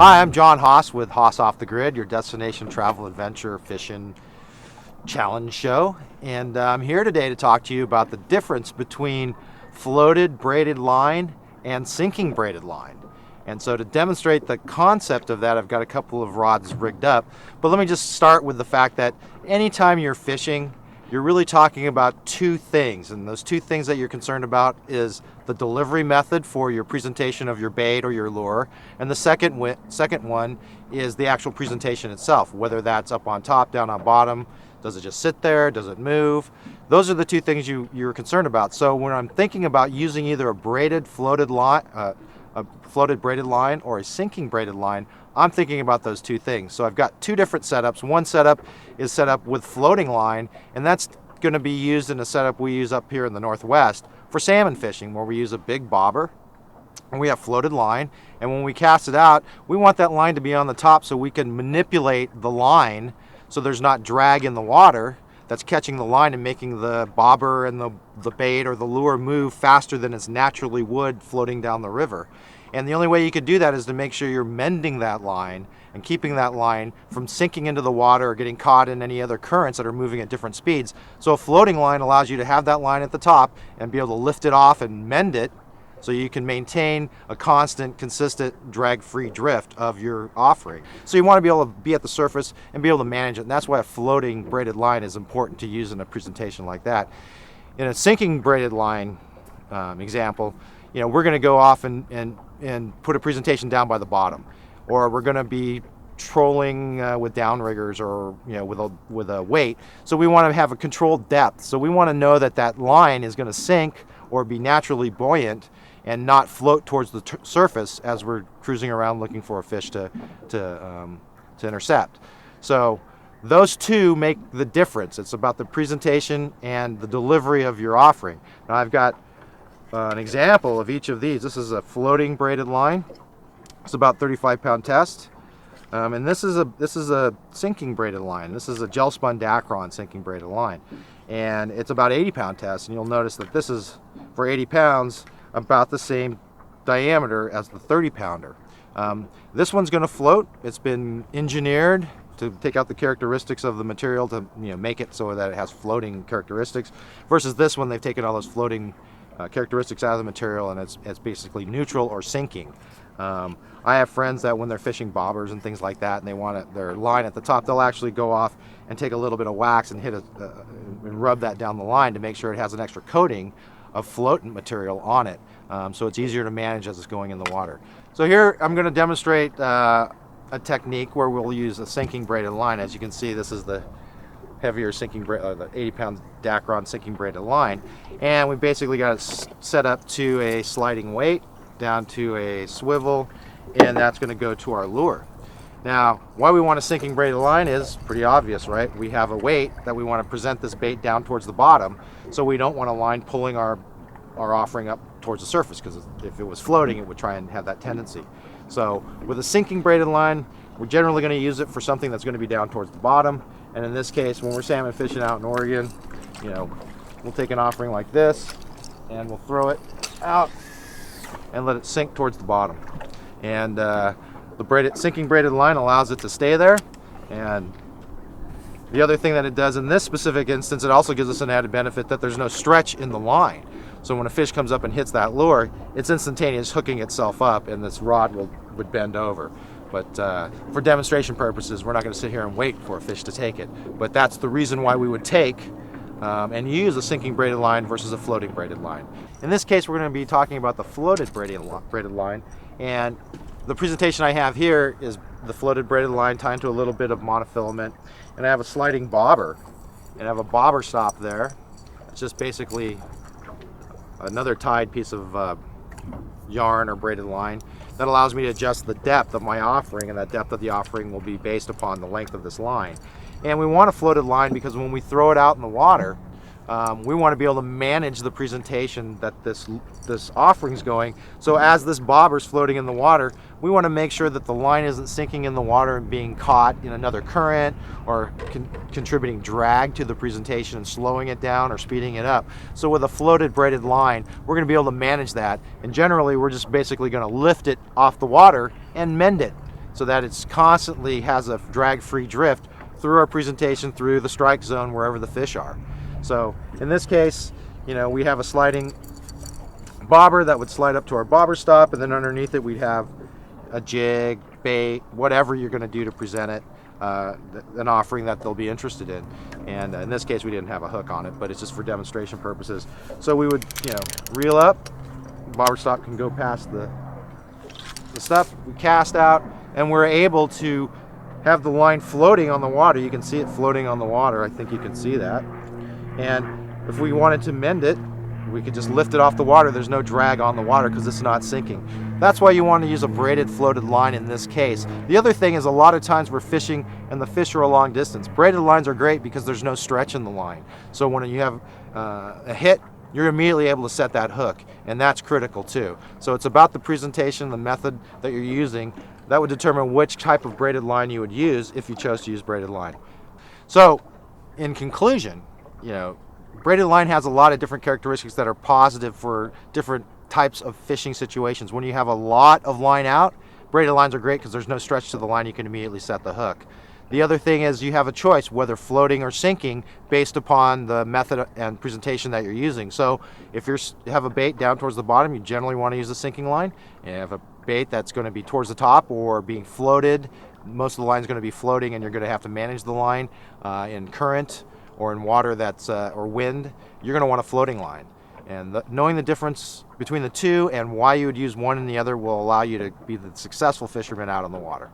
Hi, I'm Jon Haas with Haas Off the Grid, your destination travel, adventure, fishing challenge show. And I'm here today to talk to you about the difference between floated braided line and sinking braided line. And so to demonstrate the concept of that, I've got a couple of rods rigged up. But let me just start with the fact that anytime you're fishing, you're really talking about two things. And those two things that you're concerned about is the delivery method for your presentation of your bait or your lure. And the second one is the actual presentation itself, whether that's up on top, down on bottom. Does it just sit there? Does it move? Those are the two things you're concerned about. So when I'm thinking about using either a braided floated line, a floated braided line or a sinking braided line, I'm thinking about those two things. So I've got two different setups. One setup is set up with floating line, and that's going to be used in a setup we use up here in the Northwest for salmon fishing, where we use a big bobber and we have floated line. And when we cast it out, we want that line to be on the top so we can manipulate the line so there's not drag in the water that's catching the line and making the bobber and the bait or the lure move faster than it naturally would floating down the river. And the only way you could do that is to make sure you're mending that line and keeping that line from sinking into the water or getting caught in any other currents that are moving at different speeds. So a floating line allows you to have that line at the top and be able to lift it off and mend it so you can maintain a constant, consistent, drag-free drift of your offering. So you want to be able to be at the surface and be able to manage it, and that's why a floating braided line is important to use in a presentation like that. In a sinking braided line example, we're going to go off and put a presentation down by the bottom, or we're going to be trolling with downriggers or with a weight. So we want to have a controlled depth. So we want to know that that line is going to sink or be naturally buoyant and not float towards the surface as we're cruising around looking for a fish to intercept. So those two make the difference. It's about the presentation and the delivery of your offering. Now I've got an example of each of these. This is a floating braided line. It's about 35-pound test. And this is a sinking braided line. This is a gel spun Dacron sinking braided line. And it's about 80-pound test. And you'll notice that this is, for 80 pounds, about the same diameter as the 30-pounder. This one's going to float. It's been engineered to take out the characteristics of the material to make it so that it has floating characteristics. Versus this one, they've taken all those floating characteristics out of the material, and it's basically neutral or sinking. I have friends that when they're fishing bobbers and things like that and they want their line at the top, they'll actually go off and take a little bit of wax and and rub that down the line to make sure it has an extra coating of floatant material on it, so it's easier to manage as it's going in the water. So here I'm going to demonstrate a technique where we'll use a sinking braided line. As you can see, this is the heavier sinking the 80-pound Dacron sinking braided line, and we basically got it set up to a sliding weight down to a swivel, and that's going to go to our lure. Now, why we want a sinking braided line is pretty obvious, right? We have a weight that we want to present this bait down towards the bottom, so we don't want a line pulling our offering up towards the surface, because if it was floating, it would try and have that tendency. So with a sinking braided line, we're generally going to use it for something that's going to be down towards the bottom. And in this case, when we're salmon fishing out in Oregon, we'll take an offering like this and we'll throw it out and let it sink towards the bottom. And the sinking braided line allows it to stay there. And the other thing that it does in this specific instance, it also gives us an added benefit that there's no stretch in the line. So when a fish comes up and hits that lure, it's instantaneous hooking itself up, and this rod would bend over. But for demonstration purposes, we're not going to sit here and wait for a fish to take it. But that's the reason why we would take and use a sinking braided line versus a floating braided line. In this case, we're going to be talking about the floated braided line. And the presentation I have here is the floated braided line tied to a little bit of monofilament. And I have a sliding bobber. And I have a bobber stop there. It's just basically another tied piece of yarn or braided line that allows me to adjust the depth of my offering, and that depth of the offering will be based upon the length of this line. And we want a floated line because when we throw it out in the water, we want to be able to manage the presentation that this offering's going. So as this bobber's floating in the water, we want to make sure that the line isn't sinking in the water and being caught in another current or contributing drag to the presentation and slowing it down or speeding it up. So with a floated braided line, we're going to be able to manage that. And generally, we're just basically going to lift it off the water and mend it. so that it's constantly has a drag-free drift through our presentation, through the strike zone, wherever the fish are. So in this case, we have a sliding bobber that would slide up to our bobber stop, and then underneath it we'd have a jig, bait, whatever you're going to do to present it, an offering that they'll be interested in. And in this case we didn't have a hook on it, but it's just for demonstration purposes. So we would reel up, bobber stop can go past the stuff, we cast out, and we're able to have the line floating on the water. You can see it floating on the water. I think you can see that. And if we wanted to mend it, we could just lift it off the water. There's no drag on the water because it's not sinking. That's why you want to use a braided floated line in this case. The other thing is, a lot of times we're fishing and the fish are a long distance. Braided lines are great because there's no stretch in the line. So when you have a hit, you're immediately able to set that hook, and that's critical too. So it's about the presentation, the method that you're using. That would determine which type of braided line you would use if you chose to use braided line. So in conclusion, braided line has a lot of different characteristics that are positive for different types of fishing situations. When you have a lot of line out, braided lines are great because there's no stretch to the line. You can immediately set the hook. The other thing is you have a choice whether floating or sinking based upon the method and presentation that you're using. So if you have a bait down towards the bottom, you generally want to use a sinking line. And you have a bait that's going to be towards the top or being floated, most of the line is going to be floating, and you're going to have to manage the line in current or in water that's or wind. You're going to want a floating line. And knowing the difference between the two and why you would use one and the other will allow you to be the successful fisherman out on the water.